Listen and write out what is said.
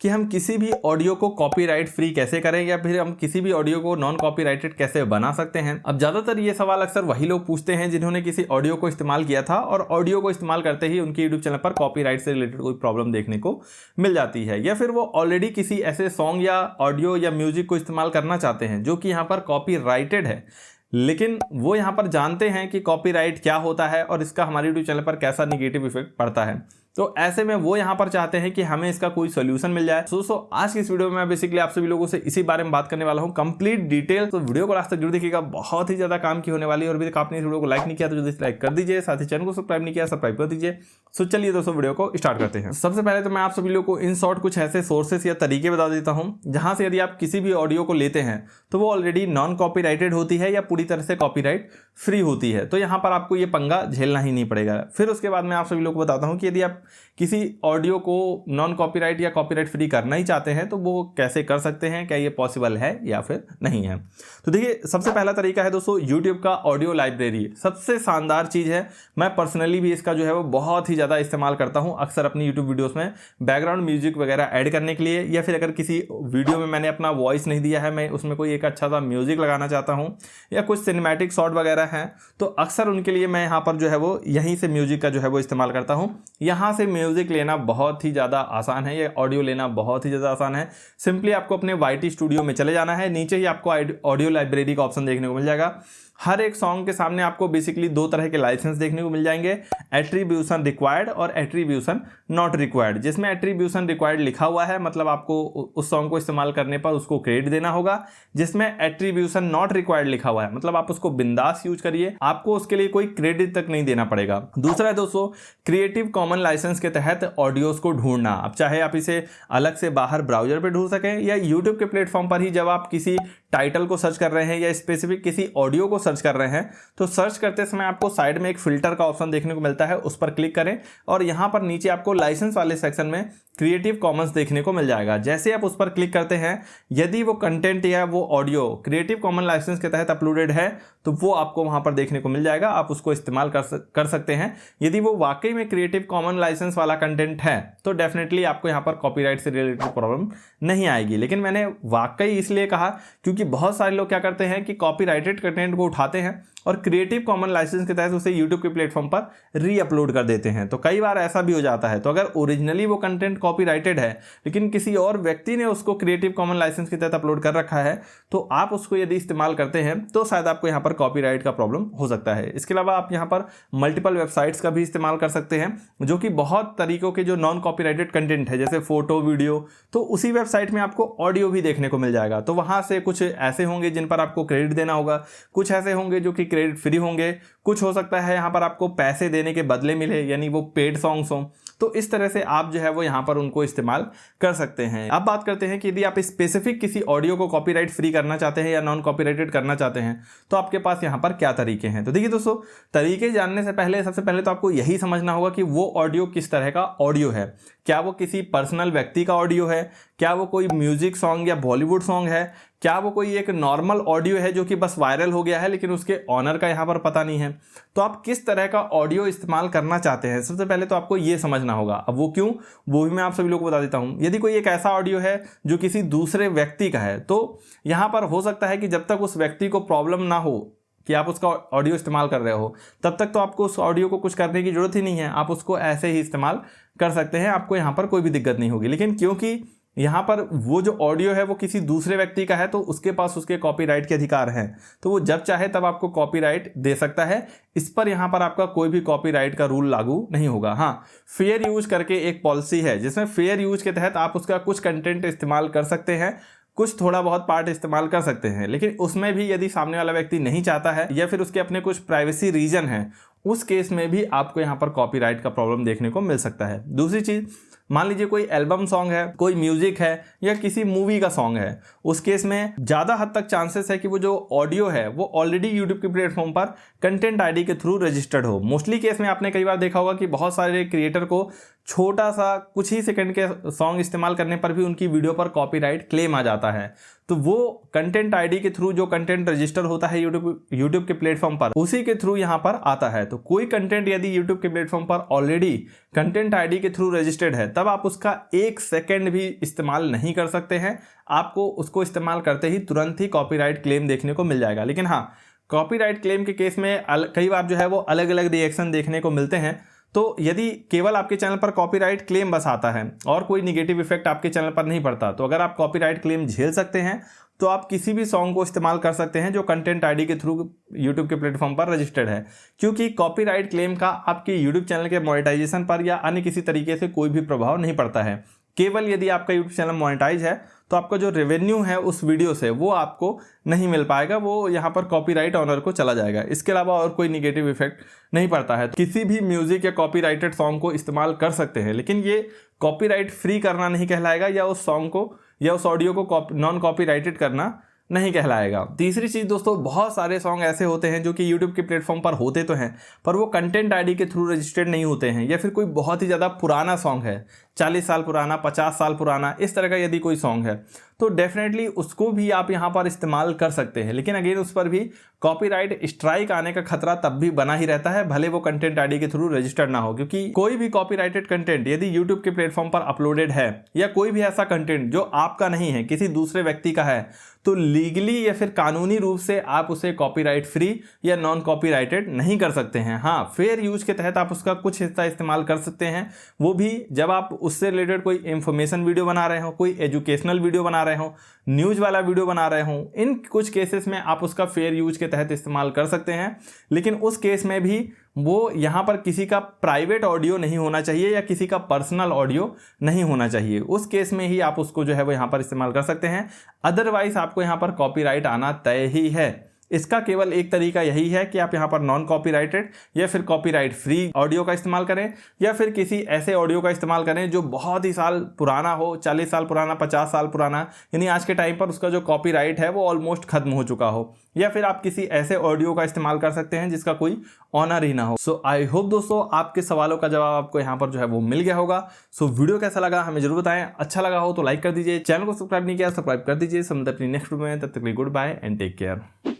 कि हम किसी भी ऑडियो को कॉपीराइट फ्री कैसे करें या फिर हम किसी भी ऑडियो को नॉन कॉपीराइटेड कैसे बना सकते हैं। अब ज्यादातर ये सवाल अक्सर वही लोग पूछते हैं जिन्होंने किसी ऑडियो को इस्तेमाल किया था और ऑडियो को इस्तेमाल करते ही उनके यूट्यूब चैनल पर कॉपीराइट से रिलेटेड कोई प्रॉब्लम देखने को मिल जाती है, या फिर वो ऑलरेडी किसी ऐसे सॉन्ग या ऑडियो या म्यूजिक को इस्तेमाल करना चाहते हैं जो कि यहाँ पर कॉपीराइटेड है, लेकिन वो यहाँ पर जानते हैं कि कॉपीराइट क्या होता है और इसका हमारे यूट्यूब चैनल पर कैसा निगेटिव इफेक्ट पड़ता है। तो ऐसे में वो यहाँ पर चाहते हैं कि हमें इसका कोई सोल्यूशन मिल जाए। दोस्तों आज की इस वीडियो में मैं बेसिकली आप सभी लोगों से इसी बारे में बात करने वाला हूँ, कंप्लीट डिटेल। तो वीडियो को लास्ट तक जरूर देखिएगा, बहुत ही ज्यादा काम की होने वाली है। और अभी तक आपने इस वीडियो को लाइक नहीं किया तो जल्दी लाइक कर दीजिए, साथ ही चैनल को सब्सक्राइब नहीं किया सब्सक्राइब कर दीजिए। सो चलिए दोस्तों वीडियो को स्टार्ट करते हैं। सबसे पहले तो मैं आप सभी लोगों को इन शॉर्ट कुछ ऐसे सोर्सेस या तरीके बता देता हूँ जहां से यदि आप किसी भी ऑडियो को लेते हैं तो वो ऑलरेडी नॉन कॉपीराइटेड होती है या पूरी तरह से कॉपीराइट फ्री होती है। तो यहाँ पर आपको ये पंगा झेलना ही नहीं पड़ेगा। फिर उसके बाद मैं आप सभी लोगों को बताता हूँ कि यदि आप किसी ऑडियो को नॉन कॉपीराइट या कॉपीराइट फ्री करना ही चाहते हैं तो वो कैसे कर सकते हैं, क्या ये पॉसिबल है या फिर नहीं है। तो देखिए सबसे पहला तरीका है दोस्तों यूट्यूब का ऑडियो लाइब्रेरी। सबसे शानदार चीज़ है, मैं पर्सनली भी इसका जो है वो बहुत ही ज़्यादा इस्तेमाल करता हूँ अक्सर अपनी यूट्यूब वीडियोस में बैकग्राउंड म्यूजिक वगैरह ऐड करने के लिए, या फिर अगर किसी वीडियो में मैंने अपना वॉइस नहीं दिया है, मैं उसमें कोई एक अच्छा सा म्यूजिक लगाना चाहता हूँ या कुछ सिनेमैटिक शॉट वगैरह हैं, तो अक्सर उनके लिए मैं यहाँ पर जो है वो यहीं से म्यूजिक का जो है वो इस्तेमाल करता हूँ। यहाँ से म्यूजिक लेना बहुत ही ज़्यादा आसान है, ये ऑडियो लेना बहुत ही ज़्यादा आसान है। सिंपली आपको अपने YT स्टूडियो में चले जाना है, नीचे ही आपको ऑडियो लाइब्रेरी का ऑप्शन देखने को मिल जाएगा। हर एक सॉन्ग के सामने आपको बेसिकली दो तरह के लाइसेंस देखने को मिल जाएंगे, एट्रीब्यूशन रिक्वायर्ड और एट्रीब्यूशन नॉट रिक्वायर्ड। जिसमें एट्रीब्यूशन रिक्वायर्ड लिखा हुआ है मतलब आपको उस सॉन्ग को इस्तेमाल करने पर उसको क्रेडिट देना होगा, जिसमें एट्रीब्यूशन नॉट रिक्वायर्ड लिखा हुआ है मतलब आप उसको बिंदास यूज करिए, आपको उसके लिए कोई क्रेडिट तक नहीं देना पड़ेगा। दूसरा है दोस्तों क्रिएटिव कॉमन लाइसेंस के तहत ऑडियोज को ढूंढना। अब चाहे आप इसे अलग से बाहर ब्राउजर पर ढूंढ सकें या यूट्यूब के प्लेटफॉर्म पर ही जब आप किसी टाइटल को सर्च कर रहे हैं या स्पेसिफिक किसी ऑडियो को सर्च कर रहे हैं तो सर्च करते समय आपको साइड में एक फिल्टर का ऑप्शन देखने को मिलता है, उस पर क्लिक करें और यहां पर नीचे आपको लाइसेंस वाले सेक्शन में क्रिएटिव कॉमन्स देखने को मिल जाएगा। जैसे आप उस पर क्लिक करते हैं, यदि वो कंटेंट या वो ऑडियो क्रिएटिव कॉमन लाइसेंस के तहत अपलोडेड है तो वो आपको वहां पर देखने को मिल जाएगा, आप उसको इस्तेमाल कर सकते हैं। यदि वो वाकई में क्रिएटिव कॉमन लाइसेंस वाला कंटेंट है तो डेफिनेटली आपको यहाँ पर कॉपीराइट से रिलेटेड प्रॉब्लम नहीं आएगी। लेकिन मैंने वाकई इसलिए कहा क्योंकि बहुत सारे लोग क्या करते हैं कि कॉपीराइटेड कंटेंट को उठाते हैं और क्रिएटिव कॉमन लाइसेंस के तहत उसे यूट्यूब के प्लेटफॉर्म पर री अपलोड कर देते हैं। तो कई बार ऐसा भी हो जाता है। तो अगर ओरिजिनली वो कंटेंट कॉपीराइटेड है लेकिन किसी और व्यक्ति ने उसको क्रिएटिव कॉमन लाइसेंस के तहत अपलोड कर रखा है तो आप उसको यदि इस्तेमाल करते हैं तो शायद आपको यहाँ पर कॉपीराइट का प्रॉब्लम हो सकता है। इसके अलावा आप यहाँ पर मल्टीपल वेबसाइट्स का भी इस्तेमाल कर सकते हैं जो कि बहुत तरीकों के जो नॉन कॉपीराइटेड कंटेंट है जैसे फोटो वीडियो, तो उसी वेबसाइट में आपको ऑडियो भी देखने को मिल जाएगा। तो वहां से कुछ ऐसे होंगे जिन पर आपको क्रेडिट देना होगा, कुछ ऐसे होंगे जो कि क्रेडिट फ्री होंगे, कुछ हो सकता है यहाँ पर आपको पैसे देने के बदले मिले यानी वो पेड सॉन्ग्स हों। तो इस तरह से आप जो है वो यहाँ पर उनको इस्तेमाल कर सकते हैं। अब बात करते हैं कि यदि आप स्पेसिफिक किसी ऑडियो को कॉपीराइट फ्री करना चाहते हैं या नॉन कॉपीराइटेड करना चाहते हैं तो आपके पास यहाँ पर क्या तरीके हैं। तो देखिए दोस्तों, तरीके जानने से पहले सबसे पहले तो आपको यही समझना होगा कि वो ऑडियो किस तरह का ऑडियो है। क्या वो किसी पर्सनल व्यक्ति का ऑडियो है, क्या वो कोई म्यूजिक सॉन्ग या बॉलीवुड सॉन्ग है, क्या वो कोई एक नॉर्मल ऑडियो है जो कि बस वायरल हो गया है लेकिन उसके ऑनर का यहाँ पर पता नहीं है। तो आप किस तरह का ऑडियो इस्तेमाल करना चाहते हैं सबसे पहले तो आपको ये समझना होगा। अब वो क्यों, वो भी मैं आप सभी लोगों को बता देता हूँ। यदि कोई एक ऐसा ऑडियो है जो किसी दूसरे व्यक्ति का है तो यहाँ पर हो सकता है कि जब तक उस व्यक्ति को प्रॉब्लम ना हो कि आप उसका ऑडियो इस्तेमाल कर रहे हो तब तक तो आपको उस ऑडियो को कुछ करने की जरूरत ही नहीं है, आप उसको ऐसे ही इस्तेमाल कर सकते हैं, आपको यहाँ पर कोई भी दिक्कत नहीं होगी। लेकिन क्योंकि यहाँ पर वो जो ऑडियो है वो किसी दूसरे व्यक्ति का है तो उसके पास उसके कॉपीराइट के अधिकार हैं, तो वो जब चाहे तब आपको कॉपीराइट दे सकता है। इस पर यहाँ पर आपका कोई भी कॉपीराइट का रूल लागू नहीं होगा। हाँ, फेयर यूज करके एक पॉलिसी है जिसमें फेयर यूज के तहत आप उसका कुछ कंटेंट इस्तेमाल कर सकते हैं, कुछ थोड़ा बहुत पार्ट इस्तेमाल कर सकते हैं, लेकिन उसमें भी यदि सामने वाला व्यक्ति नहीं चाहता है या फिर उसके अपने कुछ प्राइवेसी रीजन है उस केस में भी आपको यहाँ पर कॉपीराइट का प्रॉब्लम देखने को मिल सकता है। दूसरी चीज, मान लीजिए कोई एल्बम सॉन्ग है, कोई म्यूजिक है या किसी मूवी का सॉन्ग है, उस केस में ज़्यादा हद तक चांसेस है कि वो जो ऑडियो है वो ऑलरेडी यूट्यूब के प्लेटफॉर्म पर कंटेंट आईडी के थ्रू रजिस्टर्ड हो। मोस्टली केस में आपने कई बार देखा होगा कि बहुत सारे क्रिएटर को छोटा सा कुछ ही सेकंड के सॉन्ग इस्तेमाल करने पर भी उनकी वीडियो पर कॉपीराइट क्लेम आ जाता है। तो वो कंटेंट आईडी के थ्रू जो कंटेंट रजिस्टर होता है यूट्यूब के प्लेटफॉर्म पर, उसी के थ्रू यहाँ पर आता है। तो कोई कंटेंट यदि यूट्यूब के प्लेटफॉर्म पर ऑलरेडी कंटेंट आईडी के थ्रू रजिस्टर्ड है, तब आप उसका 1 सेकंड भी इस्तेमाल नहीं कर सकते हैं। आपको उसको इस्तेमाल करते ही तुरंत ही कॉपीराइट क्लेम देखने को मिल जाएगा। लेकिन हाँ, कॉपीराइट क्लेम के केस में कई बार जो है वो अलग अलग रिएक्शन देखने को मिलते हैं। तो यदि केवल आपके चैनल पर कॉपीराइट क्लेम बस आता है और कोई निगेटिव इफेक्ट आपके चैनल पर नहीं पड़ता, तो अगर आप कॉपीराइट क्लेम झेल सकते हैं तो आप किसी भी सॉन्ग को इस्तेमाल कर सकते हैं जो कंटेंट आईडी के थ्रू यूट्यूब के प्लेटफॉर्म पर रजिस्टर्ड है, क्योंकि कॉपीराइट क्लेम का आपके यूट्यूब चैनल के मोनेटाइजेशन पर या अन्य किसी तरीके से कोई भी प्रभाव नहीं पड़ता है। केवल यदि आपका यूट्यूब चैनल मोनेटाइज है तो आपका जो रेवेन्यू है उस वीडियो से वो आपको नहीं मिल पाएगा, वो यहाँ पर कॉपीराइट ऑनर को चला जाएगा। इसके अलावा और कोई निगेटिव इफेक्ट नहीं पड़ता है। किसी भी म्यूजिक या कॉपीराइटेड सॉन्ग को इस्तेमाल कर सकते हैं, लेकिन ये कॉपीराइट फ्री करना नहीं कहलाएगा या उस सॉन्ग को या उस ऑडियो को नॉन कॉपीराइटेड करना नहीं कहलाएगा। तीसरी चीज़ दोस्तों, बहुत सारे सॉन्ग ऐसे होते हैं जो कि यूट्यूब के प्लेटफॉर्म पर होते तो हैं पर वो कंटेंट आईडी के थ्रू रजिस्टर्ड नहीं होते हैं, या फिर कोई बहुत ही ज़्यादा पुराना सॉन्ग है, 40 साल पुराना, 50 साल पुराना, इस तरह का यदि कोई सॉन्ग है तो डेफिनेटली उसको भी आप यहाँ पर इस्तेमाल कर सकते हैं। लेकिन अगेन उस पर भी कॉपीराइट स्ट्राइक आने का खतरा तब भी बना ही रहता है, भले वो कंटेंट आईडी के थ्रू रजिस्टर्ड ना हो। क्योंकि कोई भी कॉपीराइटेड कंटेंट यदि यूट्यूब के प्लेटफॉर्म पर अपलोडेड है या कोई भी ऐसा कंटेंट जो आपका नहीं है, किसी दूसरे व्यक्ति का है, तो लीगली या फिर कानूनी रूप से आप उसे कॉपीराइट फ्री या नॉन कॉपीराइटेड नहीं कर सकते हैं। हाँ, फेयर यूज के तहत आप उसका कुछ हिस्सा इस्तेमाल कर सकते हैं, वो भी जब आप उससे रिलेटेड कोई इंफॉर्मेशन वीडियो बना रहे हो, कोई एजुकेशनल वीडियो बना रहे हो, न्यूज वाला वीडियो बना रहे हो। इन कुछ केसेस में आप उसका फेयर यूज के तहत इस्तेमाल कर सकते हैं। लेकिन उस केस में भी वो यहाँ पर किसी का प्राइवेट ऑडियो नहीं होना चाहिए या किसी का पर्सनल ऑडियो नहीं होना चाहिए। उस केस में ही आप उसको जो है वो यहाँ पर इस्तेमाल कर सकते हैं, अदरवाइज आपको यहाँ पर कॉपीराइट आना तय ही है। इसका केवल एक तरीका यही है कि आप यहाँ पर नॉन कॉपीराइटेड या फिर कॉपीराइट फ्री ऑडियो का इस्तेमाल करें, या फिर किसी ऐसे ऑडियो का इस्तेमाल करें जो बहुत ही साल पुराना हो, 40 साल पुराना, 50 साल पुराना, यानी आज के टाइम पर उसका जो कॉपीराइट है वो ऑलमोस्ट खत्म हो चुका हो। या फिर आप किसी ऐसे ऑडियो का इस्तेमाल कर सकते हैं जिसका कोई ऑनर ही ना हो। सो आई होप दोस्तों आपके सवालों का जवाब आपको यहाँ पर जो है वो मिल गया होगा। सो वीडियो कैसा लगा हमें जरूर बताएं, अच्छा लगा हो तो लाइक कर दीजिए, चैनल को सब्सक्राइब नहीं किया सब्सक्राइब कर दीजिए। समझते अपनी नेक्स्ट वीडियो में, तब तक के लिए goodbye and take care.